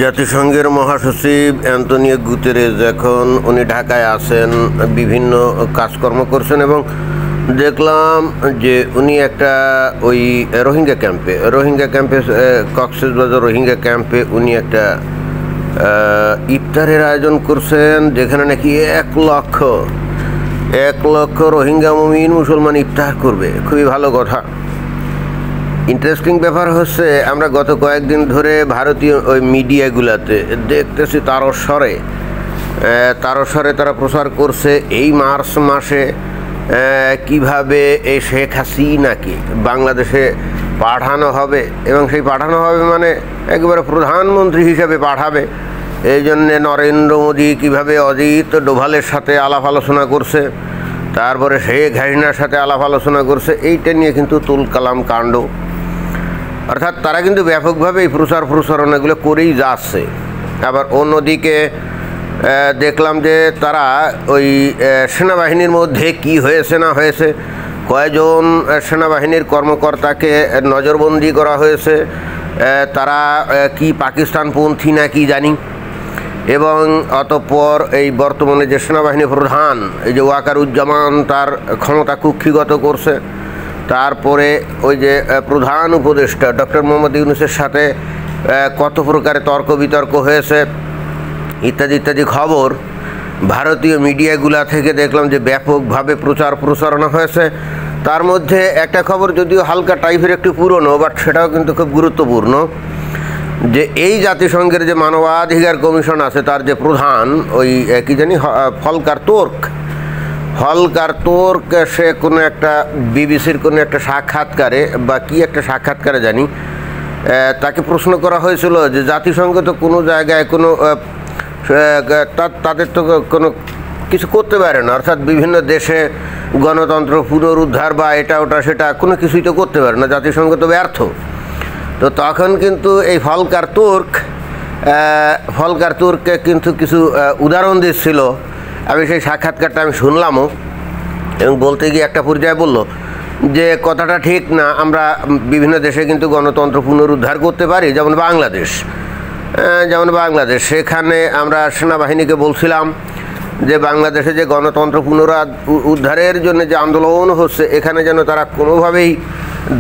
জাতিসংঘের মহাসচিব Antonio Guterres এখন উনি ঢাকায় আছেন, বিভিন্ন কাজকর্ম করছেন এবং দেখলাম যে উনি একটা ওই রোহিঙ্গা ক্যাম্পে কক্সবাজার রোহিঙ্গা ক্যাম্পে উনি একটা ইফতারের আয়োজন করছেন, যেখানে নাকি 1 লক্ষ রোহিঙ্গা মুমিন মুসলমান ইফতার করবে। খুবই ভালো কথা। ইন্টারেস্টিং ব্যাপার হচ্ছে, আমরা গত কয়েকদিন ধরে ভারতীয় ওই মিডিয়াগুলোতে দেখতেছি তারস্বরে তারা প্রচার করছে এই মার্চ মাসে কিভাবে এই শেখ হাসিনাকে বাংলাদেশে পাঠানো হবে, এবং সেই পাঠানো হবে মানে একেবারে প্রধানমন্ত্রী হিসেবে পাঠাবে। এই জন্যে নরেন্দ্র মোদী কীভাবে অজিত ডোভালের সাথে আলাপ আলোচনা করছে, তারপরে শেখ হাসিনার সাথে আলাপ আলোচনা করছে, এইটা নিয়ে কিন্তু তুলকালাম কাণ্ড। অর্থাৎ তারা কিন্তু ব্যাপকভাবে এই প্রচারণাগুলো করেই যাচ্ছে। আবার অন্যদিকে দেখলাম যে তারা ওই সেনাবাহিনীর মধ্যে কি হয়েছে না হয়েছে, কয়জন সেনাবাহিনীর কর্মকর্তাকে নজরবন্দি করা হয়েছে, তারা কি পাকিস্তানপন্থী না কি জানি, এবং অতঃপর এই বর্তমানে যে সেনাবাহিনী প্রধান এই যে ওয়াকারুজ্জামান তার ক্ষমতা কুক্ষিগত করছে, তারপরে ওই যে প্রধান উপদেষ্টা ডক্টর মোহাম্মদ ইউনূসের সাথে কত প্রকারে তর্ক বিতর্ক হয়েছে ইত্যাদি খবর ভারতীয় মিডিয়াগুলা থেকে দেখলাম যে ব্যাপকভাবে প্রচারণা হয়েছে। তার মধ্যে একটা খবর যদিও হালকা টাইপের একটু পুরনো, বাট সেটাও কিন্তু খুব গুরুত্বপূর্ণ, যে এই জাতিসংঘের যে মানবাধিকার কমিশন আছে তার যে প্রধান ওই কি জানি ফলকার তুর্ক সে কোনো একটা বিবিসির কোনো একটা সাক্ষাৎকারে বা কি একটা সাক্ষাৎকারে জানি তাকে প্রশ্ন করা হয়েছিল যে জাতিসংঘ তো কোনো জায়গায় কোনো তাদের তো কোনো কিছু করতে পারে না, অর্থাৎ বিভিন্ন দেশে গণতন্ত্র পুনরুদ্ধার বা এটা ওটা সেটা কোনো কিছুই তো করতে পারে না, জাতিসংঘ তো ব্যর্থ। তো তখন কিন্তু এই ফলকার তুর্ককে কিন্তু কিছু উদাহরণ দিচ্ছিল। আমি সেই সাক্ষাৎকারটা আমি শুনলামও, এবং বলতে গিয়ে একটা পর্যায়ে বলল যে কথাটা ঠিক না, আমরা বিভিন্ন দেশে কিন্তু গণতন্ত্র পুনরুদ্ধার করতে পারি, যেমন বাংলাদেশ সেখানে আমরা সেনাবাহিনীকে বলছিলাম যে বাংলাদেশে যে গণতন্ত্র উদ্ধারের জন্য যে আন্দোলন হচ্ছে এখানে যেন তারা কোনোভাবেই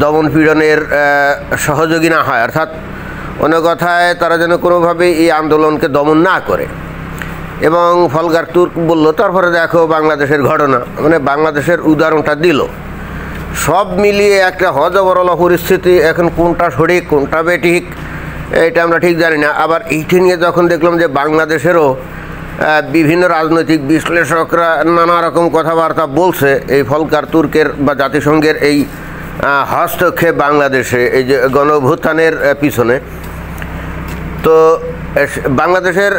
দমন পীড়নের সহযোগী না হয়, অর্থাৎ অন্য কথায় তারা যেন কোনোভাবেই এই আন্দোলনকে দমন না করে। এবং ফলকার তুর্ক বলল, তারপরে দেখো বাংলাদেশের ঘটনা, মানে বাংলাদেশের উদাহরণটা দিল। সব মিলিয়ে একটা হজবরল পরিস্থিতি। এখন কোনটা সঠিক কোনটা বেঠিক এটা আমরা ঠিক জানি না। আবার এইটা নিয়ে যখন দেখলাম যে বাংলাদেশেরও বিভিন্ন রাজনৈতিক বিশ্লেষকরা নানা রকম কথাবার্তা বলছে এই ফলকার তুর্কের বা জাতিসংঘের এই হস্তক্ষেপ বাংলাদেশে এই যে গণঅভ্যুত্থানের পিছনে, তো বাংলাদেশের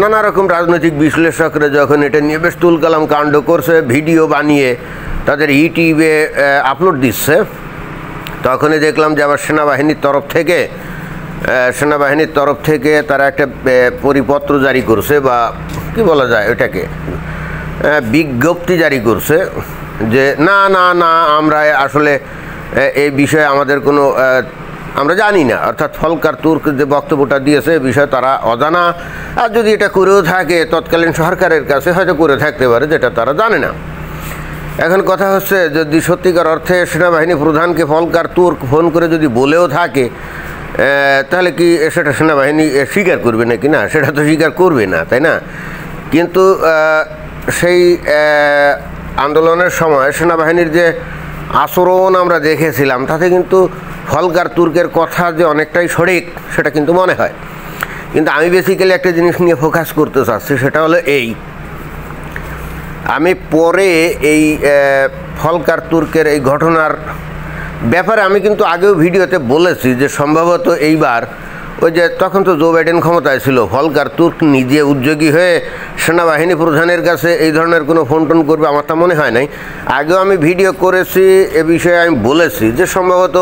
নানা রকম রাজনৈতিক বিশ্লেষকরা যখন এটা নিয়ে বেশ তুলকালাম কাণ্ড করছে, ভিডিও বানিয়ে তাদের ইউটিউবে আপলোড দিচ্ছে, তখনই দেখলাম যে আবার সেনাবাহিনীর তরফ থেকে তারা একটা পরিপত্র জারি করছে, বা কি বলা যায় ওটাকে, বিজ্ঞপ্তি জারি করছে যে না আমরা আসলে এই বিষয়ে আমাদের কোনো আমরা জানি না। অর্থাৎ ফলকার তুর্ক যে বক্তব্যটা দিয়েছে এ বিষয়ে তারা অজানা, আর যদি এটা করেও থাকে তৎকালীন সরকারের কাছে হয়তো করে থাকতে পারে, যেটা তারা জানে না। এখন কথা হচ্ছে, যদি সত্যিকার অর্থে সেনাবাহিনী প্রধানকে ফলকার তুর্ক ফোন করে যদি বলেও থাকে, তাহলে কি সেটা সেনাবাহিনী স্বীকার করবে নাকি? না, সেটা তো স্বীকার করবে না, তাই না? কিন্তু সেই আন্দোলনের সময় সেনাবাহিনীর যে আচরণ আমরা দেখেছিলাম তাতে কিন্তু ফলকার তুর্কের কথা যে অনেকটাই সঠিক সেটা কিন্তু মনে হয়। কিন্তু আমি বেসিক্যালি একটা জিনিস নিয়ে ফোকাস করতে চাচ্ছি, সেটা হলো আমি পরে এই ফলকার তুর্কের এই ঘটনার ব্যাপারে আমি কিন্তু আগেও ভিডিওতে বলেছি যে সম্ভবত এইবার ওই যে তখন তো জো বাইডেন ক্ষমতায় ছিল, ফলকার তুর্ক নিজে উদ্যোগী হয়ে সেনাবাহিনী প্রধানের কাছে এই ধরনের কোনো ফোন টোন করবে আমার তা মনে হয় নাই। আগেও আমি ভিডিও করেছি এ বিষয়ে, আমি বলেছি যে সম্ভবত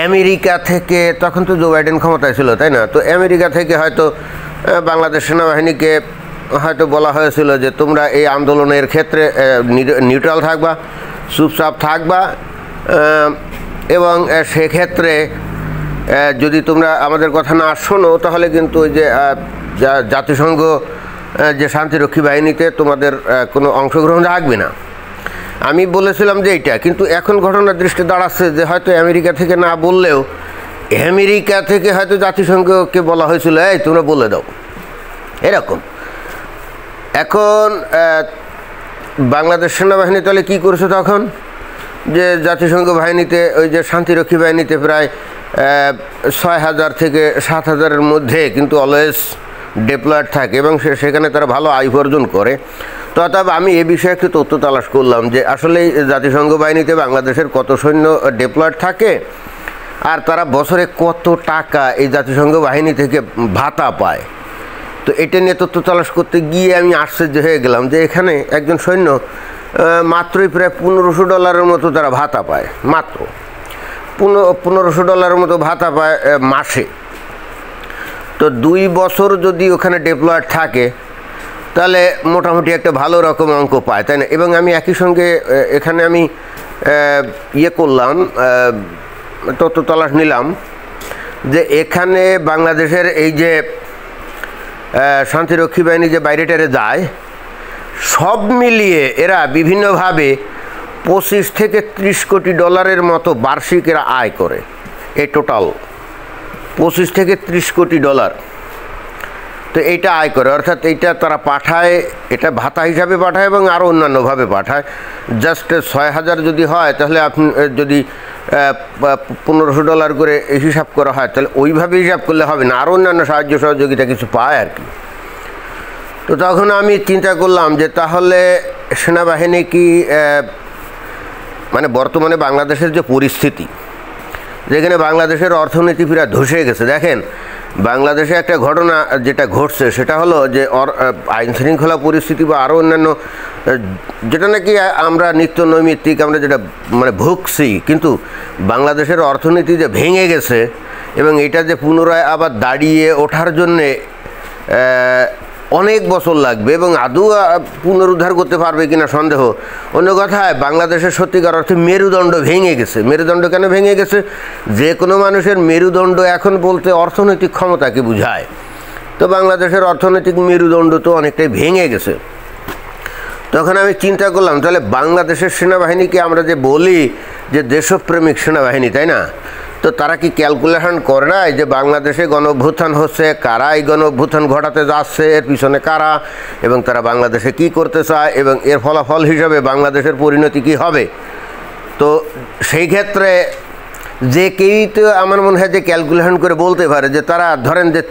আমেরিকা থেকে, তখন তো জো বাইডেন ক্ষমতায় ছিল তাই না, তো আমেরিকা থেকে হয়তো বাংলাদেশ সেনাবাহিনীকে হয়তো বলা হয়েছিল যে তোমরা এই আন্দোলনের ক্ষেত্রে নিউট্রাল থাকবা, চুপচাপ থাকবা, এবং সেক্ষেত্রে যদি তোমরা আমাদের কথা না শোনো তাহলে কিন্তু ওই যে জাতিসংঘ যে শান্তিরক্ষী বাহিনীতে তোমাদের কোনো অংশগ্রহণ থাকবে না। আমি বলেছিলাম যে এইটা, কিন্তু এখন ঘটনার দৃষ্টি দাঁড়াচ্ছে যে হয়তো আমেরিকা থেকে না বললেও আমেরিকা থেকে হয়তো জাতিসংঘকে বলা হয়েছিল এই তোমরা বলে দাও এরকম। এখন বাংলাদেশ সেনাবাহিনী তাহলে কী করেছে তখন, যে জাতিসংঘ বাহিনীতে ওই যে শান্তিরক্ষী বাহিনীতে প্রায় 6,000 থেকে 7,000-এর মধ্যে কিন্তু অলওয়েজ ডিপ্লয়েড থাকে এবং সেখানে তারা ভালো আয় উপার্জন করে। তো তবে আমি এ বিষয়ে একটু তথ্য তালাশ করলাম যে আসলে জাতিসংঘ বাহিনীতে বাংলাদেশের কত সৈন্য ডিপ্লয়েড থাকে আর তারা বছরে কত টাকা এই জাতিসংঘ বাহিনী থেকে ভাতা পায়। তো এটা নিয়ে তথ্য তালাশ করতে গিয়ে আমি আশ্চর্য হয়ে গেলাম যে এখানে একজন সৈন্য মাত্রই প্রায় $1,500 মতো তারা ভাতা পায়, মাত্র $1,500 মতো ভাতা পায় মাসে। তো 2 বছর যদি ওখানে ডিপ্লয়েড থাকে তাহলে মোটামুটি একটা ভালো রকম অঙ্ক পায়, তাই না? এবং আমি একই সঙ্গে এখানে আমি করলাম, তথ্য তালাশ নিলাম যে এখানে বাংলাদেশের এই যে শান্তিরক্ষী বাহিনী যে বাইরেটারে যায় সব মিলিয়ে এরা বিভিন্নভাবে $25 থেকে $30 কোটি মতো বার্ষিক এরা আয় করে। এই টোটাল $25 থেকে $30 কোটি। তো এইটা আয় করে, অর্থাৎ এইটা তারা পাঠায়, এটা ভাতা হিসাবে পাঠায় এবং আরও অন্যান্যভাবে পাঠায়। জাস্ট 6,000 যদি হয় তাহলে আপনি যদি $1,500 করে হিসাব করা হয় তাহলে ওইভাবে হিসাব করলে হবে না, আরও অন্যান্য সাহায্য সহযোগিতা কিছু পায় আর কি। তো তখন আমি চিন্তা করলাম যে তাহলে সেনাবাহিনী কি মানে বর্তমানে বাংলাদেশের যে পরিস্থিতি, যেখানে বাংলাদেশের অর্থনীতি প্রায় ধসে গেছে। দেখেন বাংলাদেশে একটা ঘটনা যেটা ঘটছে সেটা হলো যে আইনশৃঙ্খলা পরিস্থিতি বা আরও অন্যান্য যেটা নাকি আমরা নিত্য নৈমিত্তিক আমরা যেটা মানে ভুগছি, কিন্তু বাংলাদেশের অর্থনীতি যে ভেঙে গেছে এবং এটা যে পুনরায় আবার দাঁড়িয়ে ওঠার জন্যে অনেক বছর লাগবে এবং আদৌ পুনরুদ্ধার করতে পারবে কিনা সন্দেহ। অন্য কথায় বাংলাদেশের সত্যিকার অর্থে মেরুদণ্ড ভেঙে গেছে। মেরুদণ্ড কেন ভেঙে গেছে? যে কোনো মানুষের মেরুদণ্ড এখন বলতে অর্থনৈতিক ক্ষমতাকে বোঝায়। তো বাংলাদেশের অর্থনৈতিক মেরুদণ্ড তো অনেকটাই ভেঙে গেছে। তখন আমি চিন্তা করলাম তাহলে বাংলাদেশের সেনাবাহিনীকে আমরা যে বলি যে দেশপ্রেমিক সেনাবাহিনী, তাই না? তো তারা কি ক্যালকুলেশন করে না যে বাংলাদেশে গণঅভ্যুত্থান হচ্ছে, কারা এই গণঅভ্যুত্থান ঘটাতে যাচ্ছে, এর পিছনে কারা, এবং তারা বাংলাদেশে কি করতে চায় এবং এর ফলাফল হিসাবে বাংলাদেশের পরিণতি কি হবে। তো সেই ক্ষেত্রে যে কেউই তো আমার মনে হয় যে ক্যালকুলেশন করে বলতে পারে যে তারা ধরেন যে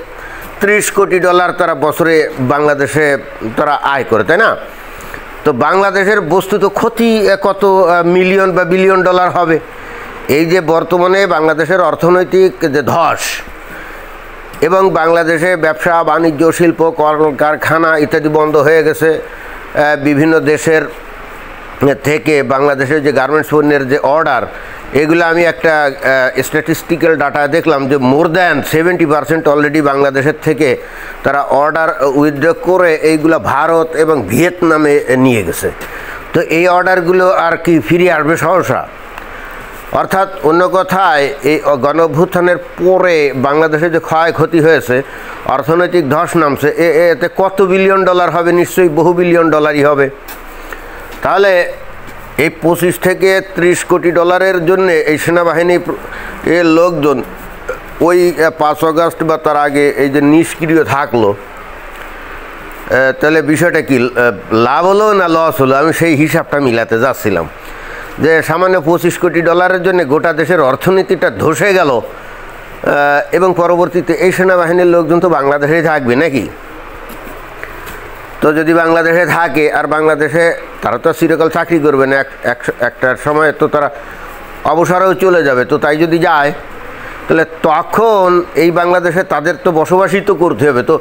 $30 কোটি তারা বছরে বাংলাদেশে তারা আয় করে, তাই না? তো বাংলাদেশের বস্তুত ক্ষতি কত মিলিয়ন বা বিলিয়ন ডলার হবে। এই যে বর্তমানে বাংলাদেশের অর্থনৈতিক যে ধস এবং বাংলাদেশে ব্যবসা বাণিজ্য শিল্প কারখানা ইত্যাদি বন্ধ হয়ে গেছে, বিভিন্ন দেশের থেকে বাংলাদেশের যে গার্মেন্টস পণ্যের যে অর্ডার, এগুলো আমি একটা স্ট্যাটিস্টিক্যাল ডাটা দেখলাম যে মোর দ্যান 70% অলরেডি বাংলাদেশের থেকে তারা অর্ডার উইথড্র করে এইগুলো ভারত এবং ভিয়েতনামে নিয়ে গেছে। তো এই অর্ডারগুলো আর কি ফিরে আসবে সহসা? অর্থাৎ অন্য কথায় এই গণঅভ্যুত্থানের পরে বাংলাদেশে যে ক্ষয়ক্ষতি হয়েছে, অর্থনৈতিক ধস নামছে, এতে কত বিলিয়ন ডলার হবে? নিশ্চয়ই বহু বিলিয়ন ডলারই হবে। তাহলে এই 25 থেকে 30 কোটি ডলারের জন্য এই সেনাবাহিনী এর লোকজন ওই 5 আগস্ট বা তার আগে এই যে নিষ্ক্রিয় থাকলো, তাহলে বিষয়টা কি লাভ হলো না লস হলো? আমি সেই হিসাবটা মিলাতে যাচ্ছিলাম যে সামান্য 25 কোটি ডলারের জন্য গোটা দেশের অর্থনীতিটা ধসে গেল এবং পরবর্তীতে এই সেনাবাহিনীর লোকজন তো বাংলাদেশেই থাকবে নাকি? তো যদি বাংলাদেশে থাকে আর বাংলাদেশে তারা তো চিরকাল চাকরি করবে না, একটার সময় তো তারা অবসরেও চলে যাবে। তো তাই যদি যায় তাহলে তখন এই বাংলাদেশে তাদের তো বসবাসই তো করতে হবে। তো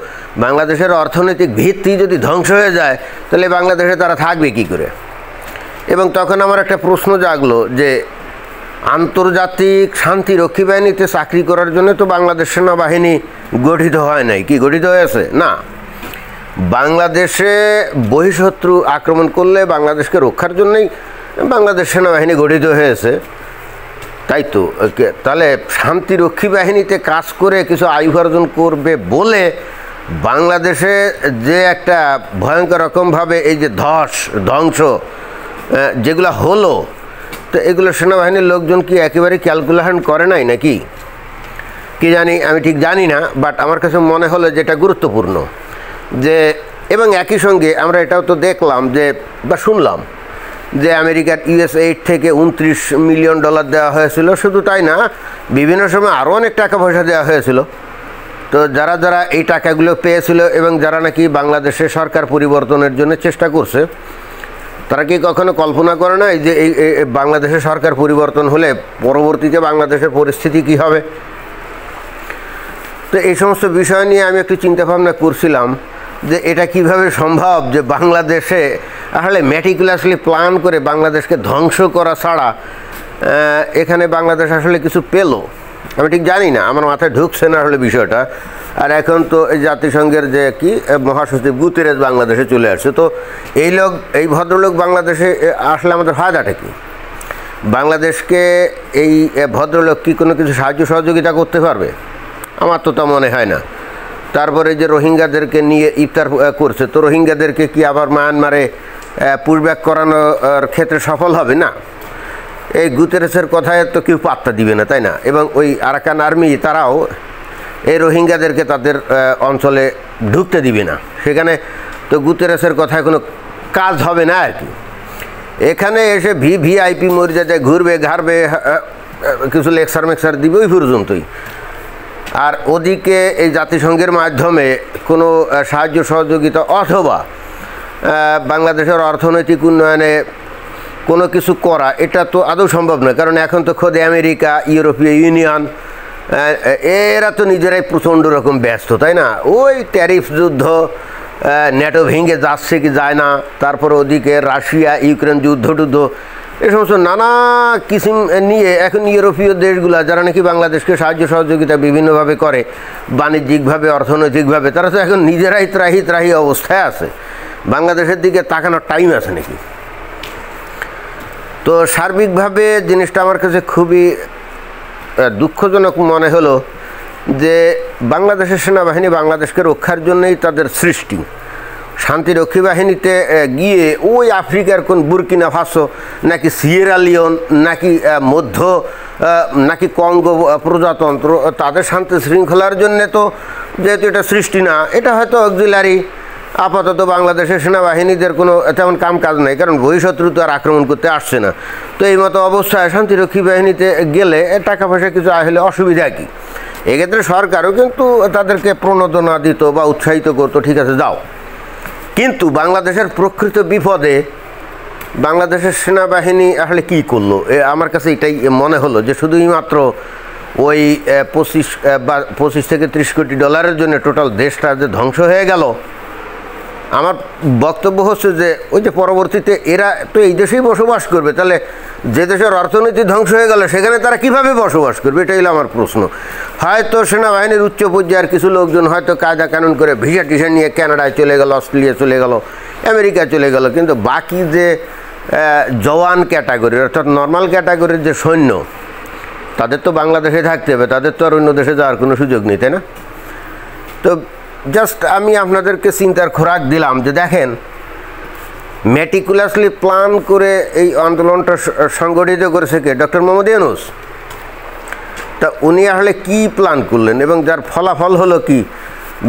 বাংলাদেশের অর্থনৈতিক ভিত্তি যদি ধ্বংস হয়ে যায় তাহলে বাংলাদেশে তারা থাকবে কী করে? এবং তখন আমার একটা প্রশ্ন জাগলো যে আন্তর্জাতিক শান্তিরক্ষী বাহিনীতে চাকরি করার জন্য তো বাংলাদেশ সেনাবাহিনী গঠিত হয় নাই, কি গঠিত হয়েছে? না, বাংলাদেশে বহিঃশত্রু আক্রমণ করলে বাংলাদেশকে রক্ষার জন্যই বাংলাদেশ সেনাবাহিনী গঠিত হয়েছে। তাই তো। তাহলে শান্তিরক্ষী বাহিনীতে কাজ করে কিছু আয় উপার্জন করবে বলে বাংলাদেশে যে একটা ভয়ঙ্কর রকমভাবে এই যে ধ্বংস যেগুলো হলো, তো এগুলো সেনাবাহিনীর লোকজন কি একেবারে ক্যালকুলেশন করে নাই নাকি কি জানি, আমি ঠিক জানি না। বাট আমার কাছে মনে হলো যেটা গুরুত্বপূর্ণ যে, এবং একই সঙ্গে আমরা এটাও তো দেখলাম যে বা শুনলাম যে আমেরিকার USAID থেকে $29 মিলিয়ন দেওয়া হয়েছিল। শুধু তাই না, বিভিন্ন সময় আরও অনেক টাকা পয়সা দেওয়া হয়েছিল। তো যারা যারা এই টাকাগুলো পেয়েছিল এবং যারা নাকি বাংলাদেশে সরকার পরিবর্তনের জন্য চেষ্টা করছে, তারা কি কখনো কল্পনা করে না যে এই বাংলাদেশের সরকার পরিবর্তন হলে পরবর্তীতে বাংলাদেশের পরিস্থিতি কি হবে? তো এই সমস্ত বিষয় নিয়ে আমি একটু চিন্তাভাবনা করছিলাম যে এটা কিভাবে সম্ভব যে বাংলাদেশে আসলে ম্যাটিকুলাসলি প্ল্যান করে বাংলাদেশকে ধ্বংস করা ছাড়া এখানে বাংলাদেশ আসলে কিছু পেল। আমি ঠিক জানি না, আমার মাথায় ঢুকছে না আসলে বিষয়টা। আর এখন তো এই জাতিসংঘের যে কি মহাসচিব গুতেরেস বাংলাদেশে চলে আসছে, তো এই ভদ্রলোক বাংলাদেশে আসলে আমাদের ফায়দাটা কি? বাংলাদেশকে এই ভদ্রলোক কি কোনো কিছু সাহায্য সহযোগিতা করতে পারবে? আমার তো তা মনে হয় না। তারপরে যে রোহিঙ্গাদেরকে নিয়ে ইফতার করছে, তো রোহিঙ্গাদেরকে কি আবার মায়ানমারে পুশব্যাক করানোর ক্ষেত্রে সফল হবে না? এই গুতেরেসের কথায় তো কেউ পাত্তা দিবে না, তাই না? এবং ওই আরাকান আর্মি তারাও এই রোহিঙ্গাদেরকে তাদের অঞ্চলে ঢুকতে দিবে না। সেখানে তো গুতেরেসের কথায় কোনো কাজ হবে না আর কি। এখানে এসে VIP মর্যাদায় ঘুরবে ঘাড়বে, কিছু লেকচার দিবে ওই পর্যন্তই। আর ওদিকে এই জাতিসংঘের মাধ্যমে কোনো সাহায্য সহযোগিতা অথবা বাংলাদেশের অর্থনৈতিক উন্নয়নে কোনো কিছু করা, এটা তো আদৌ সম্ভব নয়। কারণ এখন তো খোদে আমেরিকা, ইউরোপীয় ইউনিয়ন এরা তো নিজেরাই প্রচণ্ড রকম ব্যস্ত, তাই না? ওই ট্যারিফ যুদ্ধ, ন্যাটো ভেঙে যাচ্ছে কি যায় না, তারপর ওদিকে রাশিয়া ইউক্রেন যুদ্ধ এই সমস্ত নানা কিসিম নিয়ে এখন ইউরোপীয় দেশগুলো যারা নাকি বাংলাদেশকে সাহায্য সহযোগিতা বিভিন্নভাবে করে, বাণিজ্যিকভাবে অর্থনৈতিকভাবে, তারা তো এখন নিজেরাই ত্রাহি অবস্থায় আছে। বাংলাদেশের দিকে তাকানোর টাইম আছে নাকি? তো সার্বিকভাবে জিনিসটা আমার কাছে খুবই দুঃখজনক মনে হলো যে বাংলাদেশের সেনাবাহিনী বাংলাদেশকে রক্ষার জন্যই তাদের সৃষ্টি। শান্তিরক্ষী বাহিনীতে গিয়ে ওই আফ্রিকার কোন বুর্কিনা ফাসো নাকি সিয়েরা লিওন নাকি কঙ্গো প্রজাতন্ত্র, তাদের শান্তি শৃঙ্খলার জন্যে তো যেহেতু এটা সৃষ্টি না, এটা হয়তো অক্সিলারি। আপাতত বাংলাদেশের সেনাবাহিনীদের কোনো তেমন কাজ নেই, কারণ বহিঃশত্রু তো আর আক্রমণ করতে আসছে না। তো এই মতো অবস্থায় শান্তিরক্ষী বাহিনীতে গেলে টাকা পয়সা কিছু আসলে অসুবিধা কী? এক্ষেত্রে সরকারও কিন্তু তাদেরকে প্রণোদনা দিত বা উৎসাহিত করতো, ঠিক আছে যাও। কিন্তু বাংলাদেশের প্রকৃত বিপদে বাংলাদেশের সেনাবাহিনী আসলে কী করলো? আমার কাছে এটাই মনে হলো যে শুধুই মাত্র ওই 25 থেকে 30 কোটি ডলারের জন্য টোটাল দেশটা যে ধ্বংস হয়ে গেল। আমার বক্তব্য হচ্ছে যে ওই যে পরবর্তীতে এরা তো এই দেশেই বসবাস করবে, তাহলে যে দেশের অর্থনীতি ধ্বংস হয়ে গেল সেখানে তারা কিভাবে বসবাস করবে? এটাই হলো আমার প্রশ্ন। হয়তো সেনাবাহিনীর উচ্চ পর্যায়ের কিছু লোকজন হয়তো কায়দা কানুন করে ভিসা টিসা নিয়ে কানাডায় চলে গেল, অস্ট্রেলিয়া চলে গেল, আমেরিকা চলে গেল, কিন্তু বাকি যে জওয়ান ক্যাটাগরির অর্থাৎ নর্মাল ক্যাটাগরির যে সৈন্য, তাদের তো বাংলাদেশে থাকতে হবে, তাদের তো আর অন্য দেশে যাওয়ার কোনো সুযোগ নেই, তাই না? তো জাস্ট আমি আপনাদেরকে চিন্তার খোরাক দিলাম যে দেখেন, মেটিকুলাসলি প্ল্যান করে এই আন্দোলনটা সংগঠিত করেছে কে? ডক্টর মোহাম্মদ ইউনূস। তা উনি আসলে কী প্ল্যান করলেন এবং যার ফলাফল হলো কি?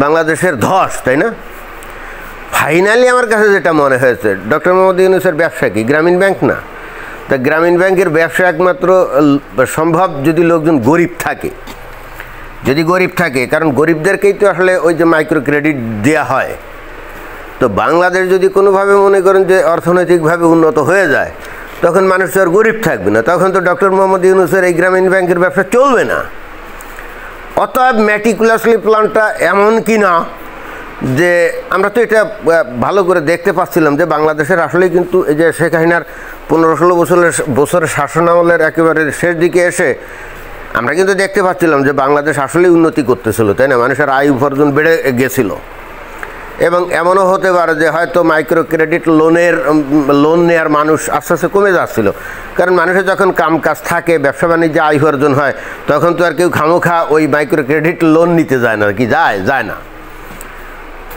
বাংলাদেশের ধস, তাই না? ফাইনালি আমার কাছে যেটা মনে হয়েছে, ডক্টর মোহাম্মদ ইউনূসের ব্যবসা কি? গ্রামীণ ব্যাংক না? তা গ্রামীণ ব্যাংকের ব্যবসা একমাত্র সম্ভব যদি লোকজন গরিব থাকে, কারণ গরিবদেরকেই তো আসলে ওই যে মাইক্রো ক্রেডিট দেওয়া হয়। তো বাংলাদেশ যদি কোনোভাবে মনে করেন যে অর্থনৈতিকভাবে উন্নত হয়ে যায়, তখন মানুষ তো আর গরিব থাকবে না, তখন তো ডক্টর মোহাম্মদ ইউনূসের এই গ্রামীণ ব্যাংকের ব্যবসা চলবে না। অতএব মেটিকুলাসলি প্ল্যানটা এমন কি না যে আমরা তো এটা ভালো করে দেখতে পাচ্ছিলাম যে বাংলাদেশের আসলেই কিন্তু এই যে শেখ হাসিনার 15-16 বছরের শাসনামলের একেবারে শেষ দিকে এসে আমরা কিন্তু দেখতে পাচ্ছিলাম যে বাংলাদেশ আসলেই উন্নতি করতেছিল, তাই না? মানুষের আয় উপার্জন বেড়ে গেছিল। এবং এমনও হতে পারে যে হয়তো মাইক্রো ক্রেডিট লোন নেওয়ার মানুষ আস্তে আস্তে কমে যাচ্ছিল, কারণ মানুষের যখন কাজ থাকে, ব্যবসা বাণিজ্যে আয় উপার্জন হয়, তখন তো আর কেউ খামোখা ওই মাইক্রো ক্রেডিট লোন নিতে যায় না, কি যায় না।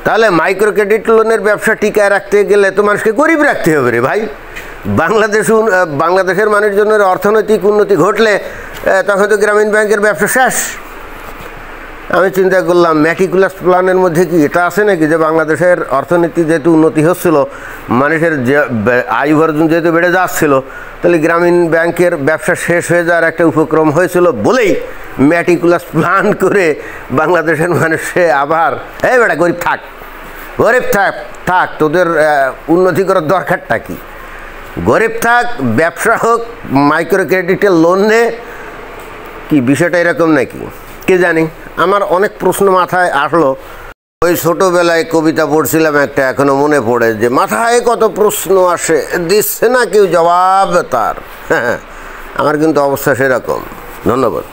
তাহলে মাইক্রো ক্রেডিট লোনের ব্যবসা টিকায় রাখতে গেলে তো মানুষকে গরিব রাখতে হবে রে ভাই। বাংলাদেশের মানুষজনের অর্থনৈতিক উন্নতি ঘটলে তখন তো গ্রামীণ ব্যাংকের ব্যবসা শেষ। আমি চিন্তা করলাম ম্যাটিকুলাস প্ল্যানের মধ্যে কি এটা আছে নাকি যে বাংলাদেশের অর্থনীতি যেহেতু উন্নতি হচ্ছিল, মানুষের যে আয় উপার্জন যেহেতু বেড়ে যাচ্ছিল, তাহলে গ্রামীণ ব্যাংকের ব্যবসা শেষ হয়ে যাওয়ার একটা উপক্রম হয়েছিল বলেই ম্যাটিকুলাস প্ল্যান করে বাংলাদেশের মানুষে আবার বেটা গরিব থাক তোদের উন্নতি করার দরকারটা কি, গরিব থাক, ব্যবসা হোক, মাইক্রো ক্রেডিটের লোন নে, কি বিষয়টা এরকম নাকি কে জানি। আমার অনেক প্রশ্ন মাথায় আসলো। ওই ছোটোবেলায় কবিতা পড়ছিলাম একটা, এখনও মনে পড়ে যে মাথায় কত প্রশ্ন আসে, দিচ্ছে না কেউ জবাব তার। হ্যাঁ, আমার কিন্তু অবস্থা সেরকম। ধন্যবাদ।